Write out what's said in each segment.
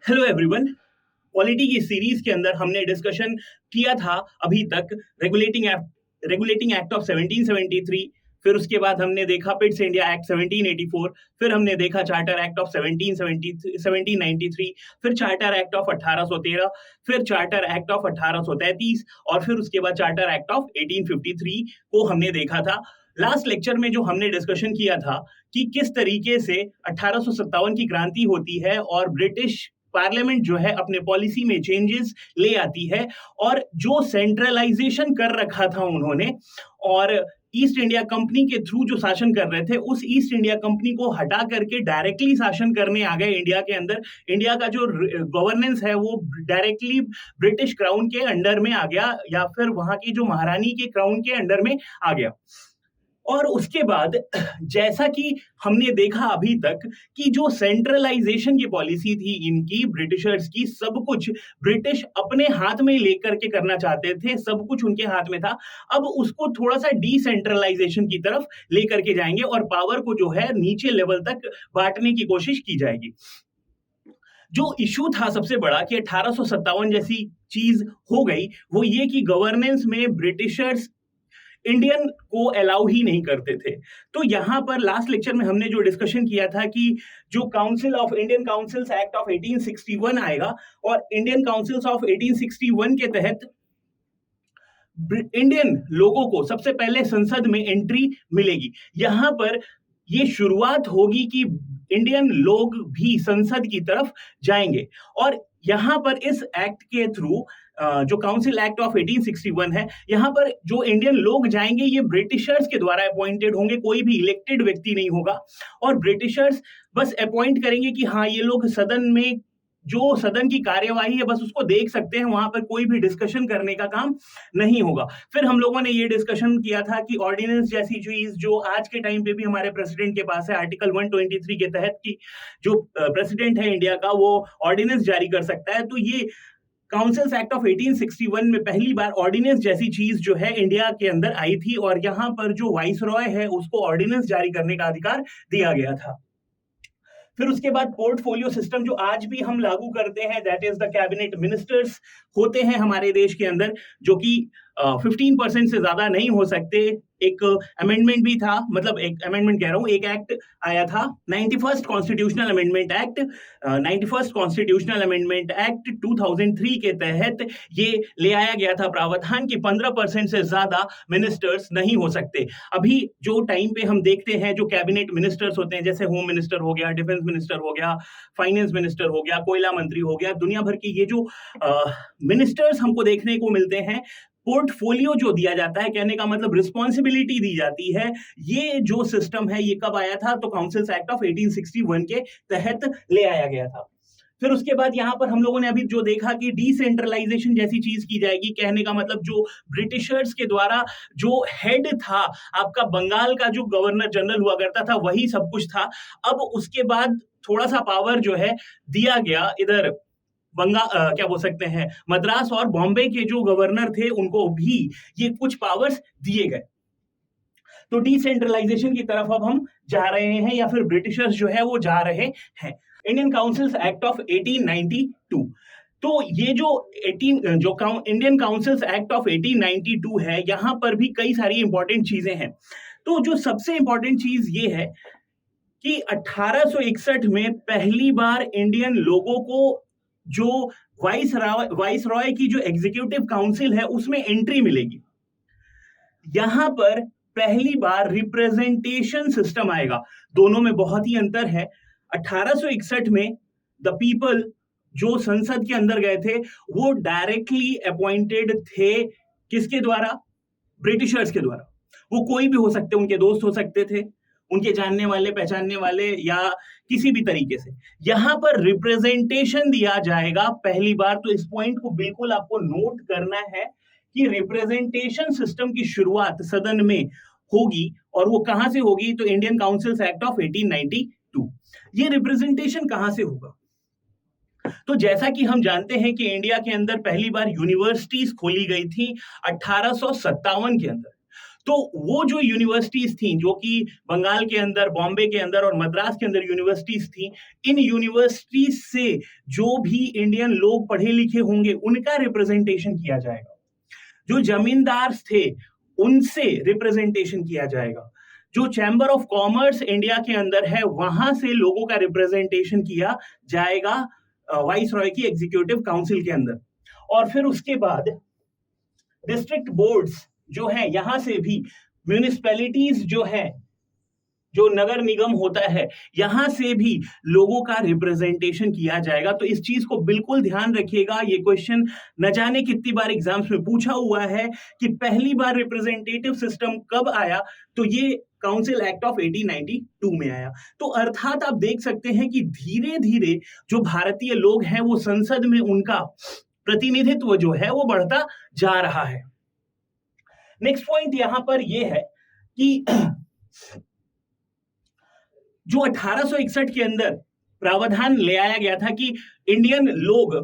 Hello everyone. Polity की series के अंदर हमने डिस्कशन किया था अभी तक रेगुलेटिंग एक्ट ऑफ 1773। फिर उसके बाद हमने देखा पिट्स इंडिया एक्ट 1784। फिर हमने देखा चार्टर एक्ट ऑफ 1793। फिर चार्टर एक्ट ऑफ 1813। फिर चार्टर एक्ट ऑफ 1833 और फिर उसके बाद चार्टर एक्ट ऑफ 1853 को हमने देखा था। लास्ट लेक्चर में जो हमने डिस्कशन किया था कि किस तरीके से 1857 की क्रांति होती है और ब्रिटिश पार्लियामेंट जो है अपने पॉलिसी में चेंजेस ले आती है, और जो सेंट्रलाइजेशन कर रखा था उन्होंने और ईस्ट इंडिया कंपनी के थ्रू जो शासन कर रहे थे, उस ईस्ट इंडिया कंपनी को हटा करके डायरेक्टली शासन करने आ गए इंडिया के अंदर। इंडिया का जो गवर्नेंस है वो डायरेक्टली ब्रिटिश क्राउन के अंडर में आ गया, या फिर वहां की जो महारानी के क्राउन के अंडर में आ गया। और उसके बाद जैसा कि हमने देखा अभी तक कि जो सेंट्रलाइजेशन की पॉलिसी थी इनकी, ब्रिटिशर्स की, सब कुछ ब्रिटिश अपने हाथ में लेकर के करना चाहते थे, सब कुछ उनके हाथ में था। अब उसको थोड़ा सा डिसेंट्रलाइजेशन की तरफ लेकर के जाएंगे और पावर को जो है नीचे लेवल तक बांटने की कोशिश की जाएगी। जो इशू था सबसे बड़ा कि 1857 जैसी चीज हो गई, वो ये कि गवर्नेंस में ब्रिटिशर्स इंडियन को अलाउ ही नहीं करते थे। तो यहां पर लास्ट लेक्चर में हमने जो डिस्कशन किया था कि जो council of Indian councils act of 1861 आएगा, और इंडियन काउंसिल्स ऑफ 1861 के तहत इंडियन लोगों को सबसे पहले संसद में एंट्री मिलेगी। यहां पर ये शुरुआत होगी कि इंडियन लोग भी संसद की तरफ जाएंगे, और यहां पर इस एक्ट के थ्रू जो काउंसिल एक्ट ऑफ 1861 है, यहां पर जो इंडियन लोग जाएंगे ये ब्रिटिशर्स के द्वारा अपॉइंटेड होंगे, कोई भी इलेक्टेड व्यक्ति नहीं होगा। और ब्रिटिशर्स बस अपॉइंट करेंगे कि हाँ ये लोग सदन में जो सदन की कार्यवाही है बस उसको देख सकते हैं, वहां पर कोई भी डिस्कशन करने का काम नहीं होगा। फिर हम लोगों ने ये डिस्कशन किया था कि ऑर्डिनेंस जैसी चीज जो आज के टाइम पे भी हमारे प्रेसिडेंट के पास है, आर्टिकल 123 के तहत की जो प्रेसिडेंट है इंडिया का वो ऑर्डिनेंस जारी कर सकता है। तो ये काउंसिल्स एक्ट ऑफ 1861 में पहली बार ऑर्डिनेंस जैसी चीज जो है इंडिया के अंदर आई थी, और यहां पर जो वाइस रॉय है उसको ऑर्डिनेंस जारी करने का अधिकार दिया गया था। फिर उसके बाद पोर्टफोलियो सिस्टम जो आज भी हम लागू करते हैं, that is the cabinet ministers होते हैं हमारे देश के अंदर, जो कि 15% से ज्यादा नहीं हो सकते। एक अमेंडमेंट भी था, मतलब एक अमेंडमेंट कह रहा हूं, एक एक्ट आया था 91st constitutional amendment act. 91st constitutional amendment act 2003 के तहत ये ले आया गया था प्रावधान कि 15% से ज्यादा मिनिस्टर्स नहीं हो सकते। अभी जो टाइम पे हम देखते हैं जो कैबिनेट मिनिस्टर्स होते हैं, जैसे होम मिनिस्टर हो गया, डिफेंस मिनिस्टर हो गया, फाइनेंस मिनिस्टर हो गया, कोयला मंत्री हो गया, दुनिया भर के ये जो मिनिस्टर्स हमको देखने को मिलते हैं, पोर्टफोलियो जो दिया जाता है, कहने का मतलब रिस्पॉन्सिबिलिटी दी जाती है, ये जो सिस्टम है ये कब आया था? तो काउंसिल्स एक्ट ऑफ 1861 के तहत ले आया गया था। फिर उसके बाद यहां पर हम लोगों ने अभी जो देखा कि डिसेंट्रलाइजेशन जैसी चीज की जाएगी, कहने का मतलब जो ब्रिटिशर्स के द्वारा जो हेड था, आपका बंगाल का जो गवर्नर जनरल हुआ करता था वही सब कुछ था। अब उसके बाद थोड़ा सा पावर जो है दिया गया इधर क्या बोल सकते हैं, मद्रास और बॉम्बे के जो गवर्नर थे उनको भी ये कुछ पावर्स दिए गए। तो डिसेंट्रलाइजेशन की तरफ अब हम जा रहे हैं, या फिर ब्रिटिशर्स जो है वो जा रहे हैं। इंडियन काउंसिल्स एक्ट ऑफ 1892, तो ये जो इंडियन काउंसिल्स एक्ट ऑफ 1892 है, यहां पर भी कई सारी इंपॉर्टेंट चीजें हैं। तो जो सबसे इंपॉर्टेंट चीज ये है कि 1861 में पहली बार इंडियन लोगों को जो वाइस रॉय की जो एग्जीक्यूटिव काउंसिल है उसमें एंट्री मिलेगी। यहां पर पहली बार रिप्रेजेंटेशन सिस्टम आएगा। दोनों में बहुत ही अंतर है। 1861 में द पीपल जो संसद के अंदर गए थे वो डायरेक्टली अपॉइंटेड थे, किसके द्वारा? ब्रिटिशर्स के द्वारा। वो कोई भी हो सकते, उनके दोस्त हो सकते थे, उनके जानने वाले, पहचानने वाले, या किसी भी तरीके से। यहां पर रिप्रेजेंटेशन दिया जाएगा पहली बार। तो इस पॉइंट को बिल्कुल आपको नोट करना है कि रिप्रेजेंटेशन सिस्टम की शुरुआत सदन में होगी, और वो कहां से होगी? तो इंडियन काउंसिल्स एक्ट ऑफ 1892। ये रिप्रेजेंटेशन कहां से होगा? तो जैसा कि हम जानते हैं कि इंडिया के अंदर पहली बार यूनिवर्सिटीज खोली गई थी 1857 के अंदर। तो वो जो यूनिवर्सिटीज थी जो कि बंगाल के अंदर, बॉम्बे के अंदर और मद्रास के अंदर यूनिवर्सिटीज थी, इन यूनिवर्सिटीज से जो भी इंडियन लोग पढ़े लिखे होंगे उनका रिप्रेजेंटेशन किया जाएगा। जो जमींदार थे उनसे रिप्रेजेंटेशन किया जाएगा। जो चैम्बर ऑफ कॉमर्स इंडिया के अंदर है वहां से लोगों का रिप्रेजेंटेशन किया जाएगा वाइस रॉय की एग्जीक्यूटिव काउंसिल के अंदर। और फिर उसके बाद डिस्ट्रिक्ट बोर्ड्स जो है, यहां से भी म्यूनिसिपैलिटीज जो है, जो नगर निगम होता है, यहां से भी लोगों का रिप्रेजेंटेशन किया जाएगा। तो इस चीज को बिल्कुल ध्यान रखिएगा। ये क्वेश्चन न जाने कितनी बार एग्जाम्स में पूछा हुआ है कि पहली बार रिप्रेजेंटेटिव सिस्टम कब आया, तो ये काउंसिल एक्ट ऑफ 1892 में आया। तो अर्थात आप देख सकते हैं कि धीरे धीरे जो भारतीय लोग हैं वो संसद में उनका प्रतिनिधित्व जो है वो बढ़ता जा रहा है। नेक्स्ट पॉइंट यहां पर यह है कि जो 1861 के अंदर प्रावधान ले आया गया था कि इंडियन लोग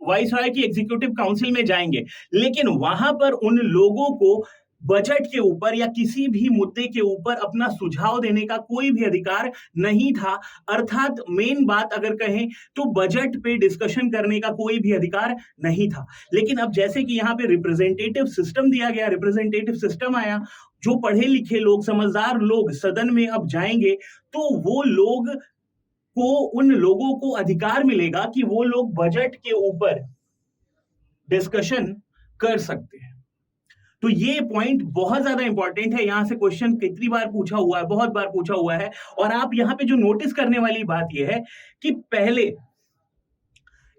वाइसरॉय की एग्जीक्यूटिव काउंसिल में जाएंगे, लेकिन वहां पर उन लोगों को बजट के ऊपर या किसी भी मुद्दे के ऊपर अपना सुझाव देने का कोई भी अधिकार नहीं था। अर्थात मेन बात अगर कहें तो बजट पे डिस्कशन करने का कोई भी अधिकार नहीं था। लेकिन अब जैसे कि यहाँ पे रिप्रेजेंटेटिव सिस्टम दिया गया, रिप्रेजेंटेटिव सिस्टम आया, जो पढ़े लिखे लोग, समझदार लोग सदन में अब जाएंगे, तो वो लोग को, उन लोगों को अधिकार मिलेगा कि वो लोग बजट के ऊपर डिस्कशन कर सकते हैं। तो ये पॉइंट बहुत ज्यादा इंपॉर्टेंट है। यहां से क्वेश्चन कितनी बार पूछा हुआ है, बहुत बार पूछा हुआ है। और आप यहां पे जो नोटिस करने वाली बात यह है कि पहले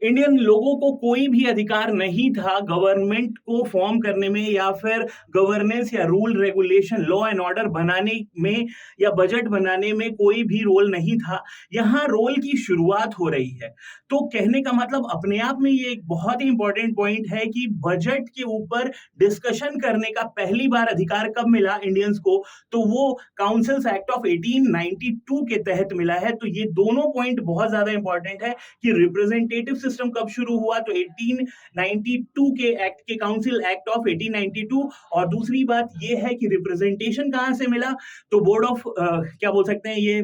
इंडियन लोगों को कोई भी अधिकार नहीं था गवर्नमेंट को फॉर्म करने में या फिर गवर्नेंस या rule regulation, law and order बनाने में या बजट बनाने में कोई भी रोल नहीं था। यहाँ रोल की शुरुआत हो रही है। तो कहने का मतलब अपने आप में ये एक बहुत ही इंपॉर्टेंट पॉइंट है कि बजट के ऊपर डिस्कशन करने का पहली बार अधिकार कब मिला इंडियंस को, तो वो काउंसिल्स एक्ट ऑफ 1892 के तहत मिला है। तो ये दोनों पॉइंट बहुत ज्यादा इंपॉर्टेंट है कि रिप्रेजेंटेटिव सिस्टम कब शुरू हुआ, तो 1892 के एक्ट के काउंसिल एक्ट ऑफ 1892। और दूसरी बात यह है कि रिप्रेजेंटेशन कहां से मिला, तो बोर्ड ऑफ क्या बोल सकते हैं ये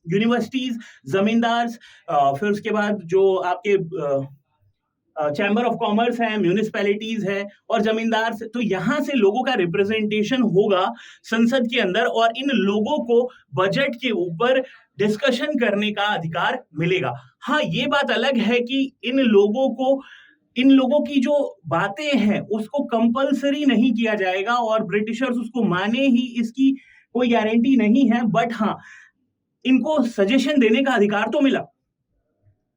यूनिवर्सिटीज, जमींदार, फिर उसके बाद जो आपके चैम्बर ऑफ कॉमर्स है, म्यूनिसिपैलिटीज है और जमींदार से, तो यहां से लोगों का रिप्रेजेंटेशन होगा संसद के अंदर और इन लोगों को बजट के ऊपर डिस्कशन करने का अधिकार मिलेगा। हाँ, ये बात अलग है कि इन लोगों की जो बातें हैं उसको कंपलसरी नहीं किया जाएगा और ब्रिटिशर्स उसको माने ही, इसकी कोई गारंटी नहीं है। बट हाँ, इनको सजेशन देने का अधिकार तो मिला।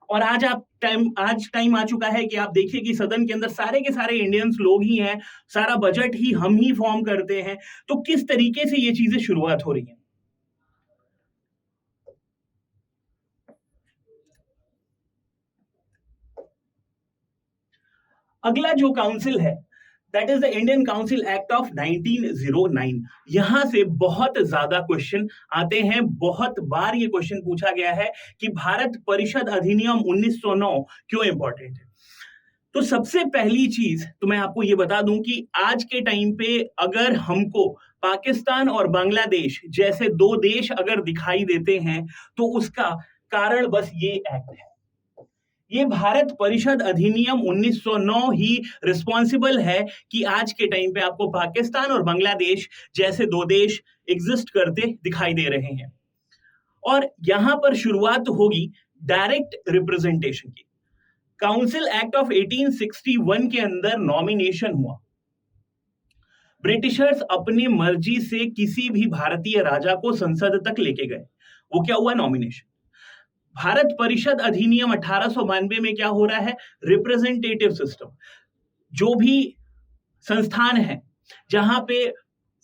और आज टाइम आ चुका है कि आप देखिए कि सदन के अंदर सारे के सारे इंडियंस लोग ही हैं, सारा बजट ही हम ही फॉर्म करते हैं। तो किस तरीके से ये चीजें शुरुआत हो रही है। अगला जो काउंसिल है that is the Indian council act of 1909। यहां से बहुत ज्यादा क्वेश्चन आते हैं, बहुत बार ये क्वेश्चन पूछा गया है कि भारत परिषद अधिनियम 1909 क्यों इंपॉर्टेंट है। तो सबसे पहली चीज तो मैं आपको ये बता दूं कि आज के टाइम पे अगर हमको पाकिस्तान और बांग्लादेश जैसे दो देश अगर दिखाई देते हैं तो उसका कारण बस ये एक्ट है। ये भारत परिषद अधिनियम 1909 ही रिस्पॉन्सिबल है कि आज के टाइम पे आपको पाकिस्तान और बांग्लादेश जैसे दो देश एग्जिस्ट करते दिखाई दे रहे हैं। और यहां पर शुरुआत होगी डायरेक्ट रिप्रेजेंटेशन की। काउंसिल एक्ट ऑफ 1861 के अंदर नॉमिनेशन हुआ। ब्रिटिशर्स अपनी मर्जी से किसी भी भारतीय राजा को संसद तक लेके गए। वो क्या हुआ, नॉमिनेशन। भारत परिषद अधिनियम 1892 में क्या हो रहा है, रिप्रेजेंटेटिव सिस्टम। जो भी संस्थान है जहां पे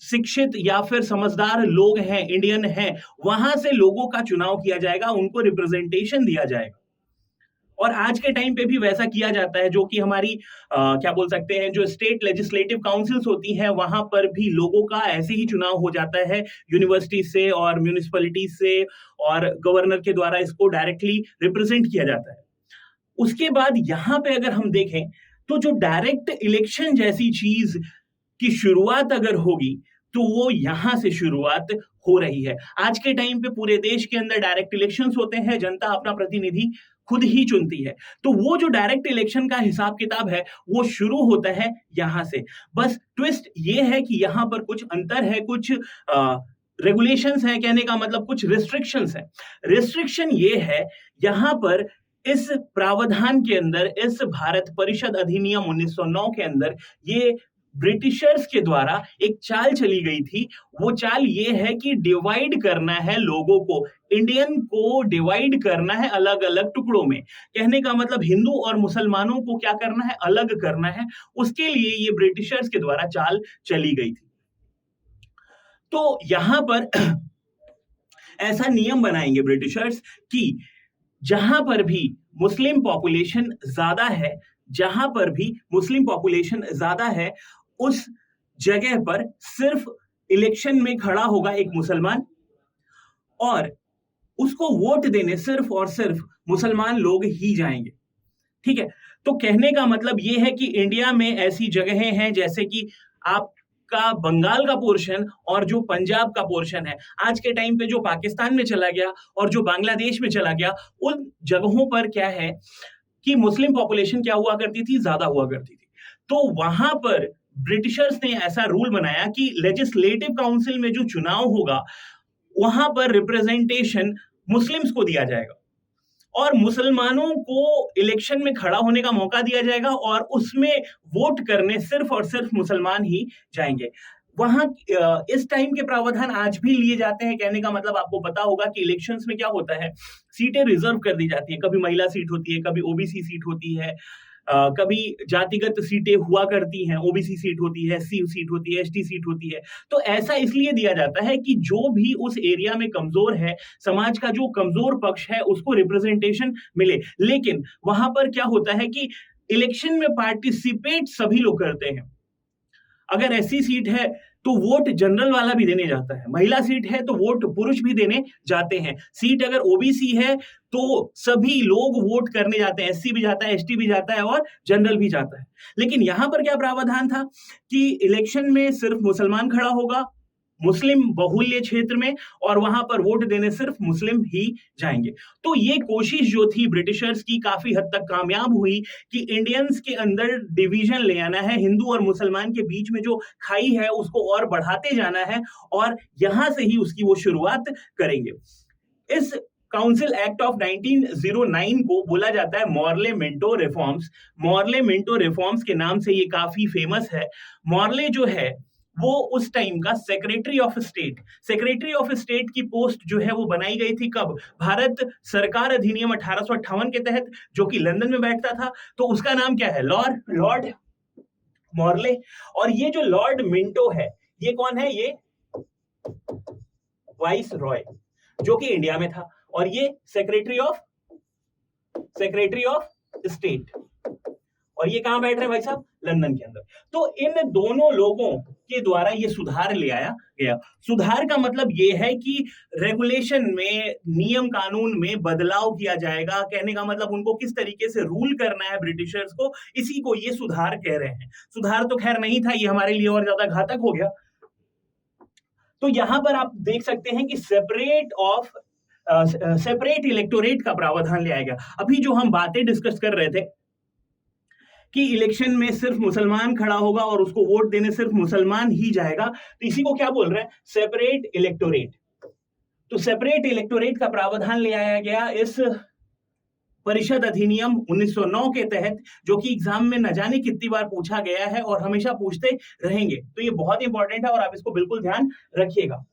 शिक्षित या फिर समझदार लोग हैं, इंडियन हैं, वहां से लोगों का चुनाव किया जाएगा, उनको रिप्रेजेंटेशन दिया जाएगा। और आज के टाइम पे भी वैसा किया जाता है, जो कि हमारी क्या बोल सकते हैं, जो स्टेट लेजिस्लेटिव काउंसिल्स होती हैं वहां पर भी लोगों का ऐसे ही चुनाव हो जाता है यूनिवर्सिटी से और म्यूनिसिपैलिटी से, और गवर्नर के द्वारा इसको डायरेक्टली रिप्रेजेंट किया जाता है। उसके बाद यहाँ पे अगर हम देखें तो जो डायरेक्ट इलेक्शन जैसी चीज की शुरुआत अगर होगी तो वो यहां से शुरुआत हो रही है। आज के टाइम पे पूरे देश के अंदर डायरेक्ट इलेक्शंस होते हैं, जनता अपना प्रतिनिधि खुद ही चुनती है। तो वो जो डायरेक्ट इलेक्शन का हिसाब किताब है वो शुरू होता है यहां से। बस ट्विस्ट ये है कि यहां पर कुछ अंतर है, कुछ रेगुलेशंस है, कहने का मतलब कुछ रिस्ट्रिक्शंस है। रिस्ट्रिक्शन ये है यहां पर इस प्रावधान के अंदर, इस भारत परिषद अधिनियम 1909 के अंदर ये ब्रिटिशर्स के द्वारा एक चाल चली गई थी। वो चाल ये है कि डिवाइड करना है लोगों को, इंडियन को डिवाइड करना है अलग अलग टुकड़ों में। कहने का मतलब हिंदू और मुसलमानों को क्या करना है, अलग करना है। उसके लिए ये ब्रिटिशर्स के द्वारा चाल चली गई थी। तो यहां पर ऐसा नियम बनाएंगे ब्रिटिशर्स कि जहां पर भी मुस्लिम पॉपुलेशन ज्यादा है, जहां पर भी मुस्लिम पॉपुलेशन ज्यादा है, उस जगह पर सिर्फ इलेक्शन में खड़ा होगा एक मुसलमान और उसको वोट देने सिर्फ और सिर्फ मुसलमान लोग ही जाएंगे। ठीक है, तो कहने का मतलब यह है कि इंडिया में ऐसी जगहें हैं जैसे कि आपका बंगाल का पोर्शन और जो पंजाब का पोर्शन है, आज के टाइम पे जो पाकिस्तान में चला गया और जो बांग्लादेश में चला गया, उन जगहों पर क्या है कि मुस्लिम पॉपुलेशन क्या हुआ करती थी, ज्यादा हुआ करती थी। तो वहां पर ब्रिटिशर्स ने ऐसा रूल बनाया कि लेजिस्लेटिव काउंसिल में जो चुनाव होगा वहां पर रिप्रेजेंटेशन मुस्लिम्स को दिया जाएगा और मुसलमानों को इलेक्शन में खड़ा होने का मौका दिया जाएगा और उसमें वोट करने सिर्फ और सिर्फ मुसलमान ही जाएंगे। वहां इस टाइम के प्रावधान आज भी लिए जाते हैं। कहने का मतलब आपको पता होगा कि इलेक्शंस में क्या होता है, सीटें रिजर्व कर दी जाती हैं। कभी महिला सीट होती है, कभी ओबीसी सीट होती है, कभी जातिगत सीटें हुआ करती हैं, ओबीसी सीट होती है, एससी सीट होती है, एसटी सीट होती है। तो ऐसा इसलिए दिया जाता है कि जो भी उस एरिया में कमजोर है, समाज का जो कमजोर पक्ष है, उसको रिप्रेजेंटेशन मिले। लेकिन वहां पर क्या होता है कि इलेक्शन में पार्टिसिपेट सभी लोग करते हैं। अगर ऐसी सीट है तो वोट जनरल वाला भी देने जाता है, महिला सीट है तो वोट पुरुष भी देने जाते हैं, सीट अगर ओबीसी है तो सभी लोग वोट करने जाते हैं, एससी भी जाता है, एसटी भी जाता है और जनरल भी जाता है। लेकिन यहां पर क्या प्रावधान था कि इलेक्शन में सिर्फ मुसलमान खड़ा होगा मुस्लिम बहुल्य क्षेत्र में और वहां पर वोट देने सिर्फ मुस्लिम ही जाएंगे। तो ये कोशिश जो थी ब्रिटिशर्स की काफी हद तक कामयाब हुई कि इंडियंस के अंदर डिवीजन ले आना है, हिंदू और मुसलमान के बीच में जो खाई है उसको और बढ़ाते जाना है और यहां से ही उसकी वो शुरुआत करेंगे। इस काउंसिल एक्ट ऑफ 1909 को बोला जाता है Morley Minto reforms. Morley Minto reforms के नाम से ये काफी फेमस है। मॉर्ले जो है वो उस टाइम का सेक्रेटरी ऑफ स्टेट की पोस्ट जो है वो बनाई गई थी कब, भारत सरकार अधिनियम 1858 के तहत, जो कि लंदन में बैठता था। तो उसका नाम क्या है, लॉर्ड मॉर्ले। और ये जो लॉर्ड मिंटो है ये कौन है, ये वाइस रॉय जो कि इंडिया में था और ये सेक्रेटरी ऑफ स्टेट। और ये कहां बैठ रहे हैं भाई साहब, लंदन के अंदर। तो इन दोनों लोगों के द्वारा ये सुधार ले आया गया। सुधार का मतलब ये है कि रेगुलेशन में, नियम कानून में बदलाव किया जाएगा। कहने का मतलब उनको किस तरीके से रूल करना है ब्रिटिशर्स को, इसी को ये सुधार कह रहे हैं। सुधार तो खैर नहीं था, ये हमारे लिए और ज्यादा घातक हो गया। तो यहां पर आप देख सकते हैं कि सेपरेट इलेक्टोरेट का प्रावधान ले आया गया। अभी जो हम बातें डिस्कस कर रहे थे कि इलेक्शन में सिर्फ मुसलमान खड़ा होगा और उसको वोट देने सिर्फ मुसलमान ही जाएगा, तो इसी को क्या बोल रहे हैं, सेपरेट इलेक्टोरेट। तो सेपरेट इलेक्टोरेट का प्रावधान ले आया गया इस परिषद अधिनियम 1909 के तहत, जो कि एग्जाम में न जाने कितनी बार पूछा गया है और हमेशा पूछते रहेंगे। तो ये बहुत इंपॉर्टेंट है और आप इसको बिल्कुल ध्यान रखिएगा।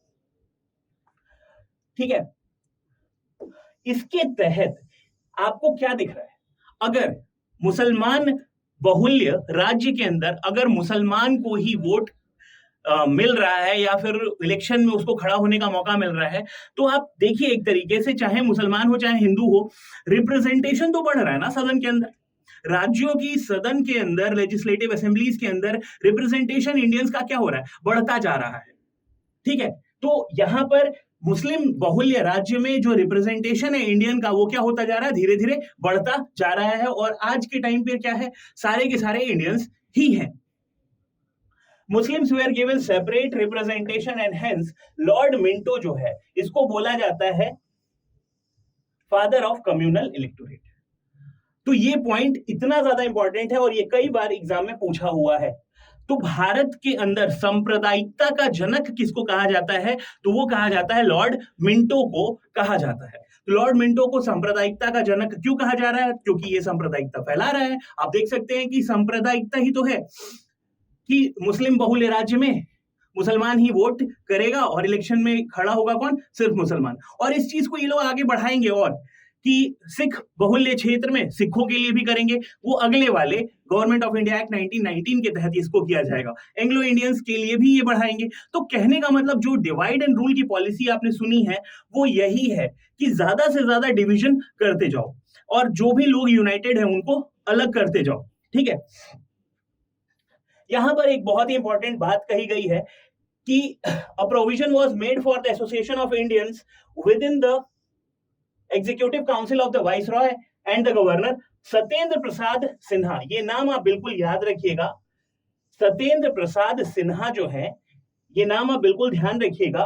ठीक है, इसके तहत आपको क्या दिख रहा है, अगर मुसलमान बहुल्य राज्य के अंदर अगर मुसलमान को ही वोट मिल रहा है या फिर इलेक्शन में उसको खड़ा होने का मौका मिल रहा है, तो आप देखिए एक तरीके से चाहे मुसलमान हो चाहे हिंदू हो, रिप्रेजेंटेशन तो बढ़ रहा है ना सदन के अंदर। राज्यों की सदन के अंदर, लेजिस्लेटिव असेंबलीज के अंदर रिप्रेजेंटेशन इंडियंस का क्या हो रहा है, बढ़ता जा रहा है। ठीक है, तो यहां पर मुस्लिम बहुल्य राज्य में जो रिप्रेजेंटेशन है इंडियन का, वो क्या होता जा रहा है, धीरे धीरे बढ़ता जा रहा है। और आज के टाइम पे क्या है, सारे के सारे इंडियंस ही हैं। Muslims were given separate representation and hence Lord Minto जो है इसको बोला जाता है फादर ऑफ कम्युनल इलेक्टोरेट। तो ये पॉइंट इतना ज्यादा इंपॉर्टेंट है और ये कई बार एग्जाम में पूछा हुआ है। तो भारत के अंदर सांप्रदायिकता का जनक किसको कहा जाता है? तो वो कहा जाता है लॉर्ड मिंटो को कहा जाता है। लॉर्ड मिंटो को सांप्रदायिकता का जनक क्यों कहा जा रहा है? क्योंकि ये सांप्रदायिकता फैला रहा है। आप देख सकते हैं कि सांप्रदायिकता ही तो है कि मुस्लिम बहुल्य राज्य में मुसलमान ही वोट करेगा और इलेक्शन में खड़ा होगा कौन? सिर्फ मुसलमान। और इस चीज को ये लोग आगे बढ़ाएंगे और कि सिख बहुल्य क्षेत्र में सिखों के लिए भी करेंगे, वो अगले वाले गवर्नमेंट ऑफ इंडिया एक्ट 1919 के तहत इसको किया जाएगा। एंग्लो इंडियंस के लिए भी ये बढ़ाएंगे। तो कहने का मतलब जो डिवाइड एंड रूल की पॉलिसी आपने सुनी है वो यही है कि ज्यादा से ज्यादा डिवीजन करते जाओ और जो भी लोग यूनाइटेड है उनको अलग करते जाओ। ठीक है, यहां पर एक बहुत ही इंपॉर्टेंट बात कही गई है कि a provision was made for the association of Indians within the executive council of the viceroy and the governor. Satyendra Prasad Sinha, ये नाम आप बिल्कुल याद रखिएगा। सत्येंद्र प्रसाद सिन्हा जो है, ये नाम आप बिल्कुल ध्यान रखिएगा।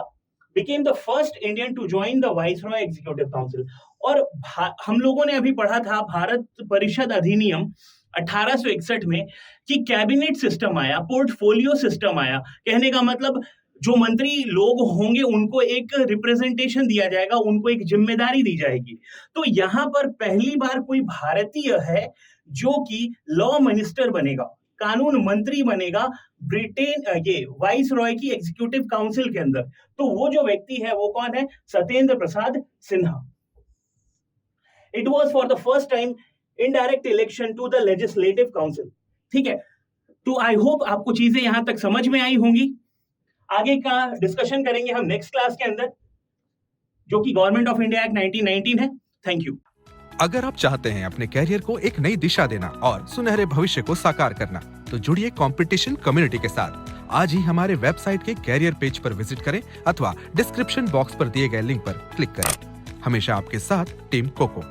Became the first Indian to join the viceroy executive council. और हम लोगों ने अभी पढ़ा था भारत परिषद अधिनियम 1861 में कि कैबिनेट सिस्टम आया, पोर्टफोलियो सिस्टम आया। कहने का मतलब जो मंत्री लोग होंगे उनको एक रिप्रेजेंटेशन दिया जाएगा, उनको एक जिम्मेदारी दी जाएगी। तो यहां पर पहली बार कोई भारतीय है जो कि लॉ मिनिस्टर बनेगा, कानून मंत्री बनेगा ब्रिटेन ये वाइस रॉय की एग्जीक्यूटिव काउंसिल के अंदर। तो वो जो व्यक्ति है वो कौन है? Satyendra Prasad Sinha. It was for the first time indirect election to the legislative council. ठीक है, तो आई होप आपको चीजें यहां तक समझ में आई होंगी। आगे का डिस्कशन करेंगे हम नेक्स्ट क्लास के अंदर, जो कि गवर्नमेंट ऑफ इंडिया एक्ट 1919 है। Thank you. अगर आप चाहते हैं अपने कैरियर को एक नई दिशा देना और सुनहरे भविष्य को साकार करना, तो जुड़िए कंपटीशन कम्युनिटी के साथ। आज ही हमारे वेबसाइट के कैरियर पेज पर विजिट करें अथवा डिस्क्रिप्शन बॉक्स पर दिए गए लिंक पर क्लिक करें। हमेशा आपके साथ टीम कोको।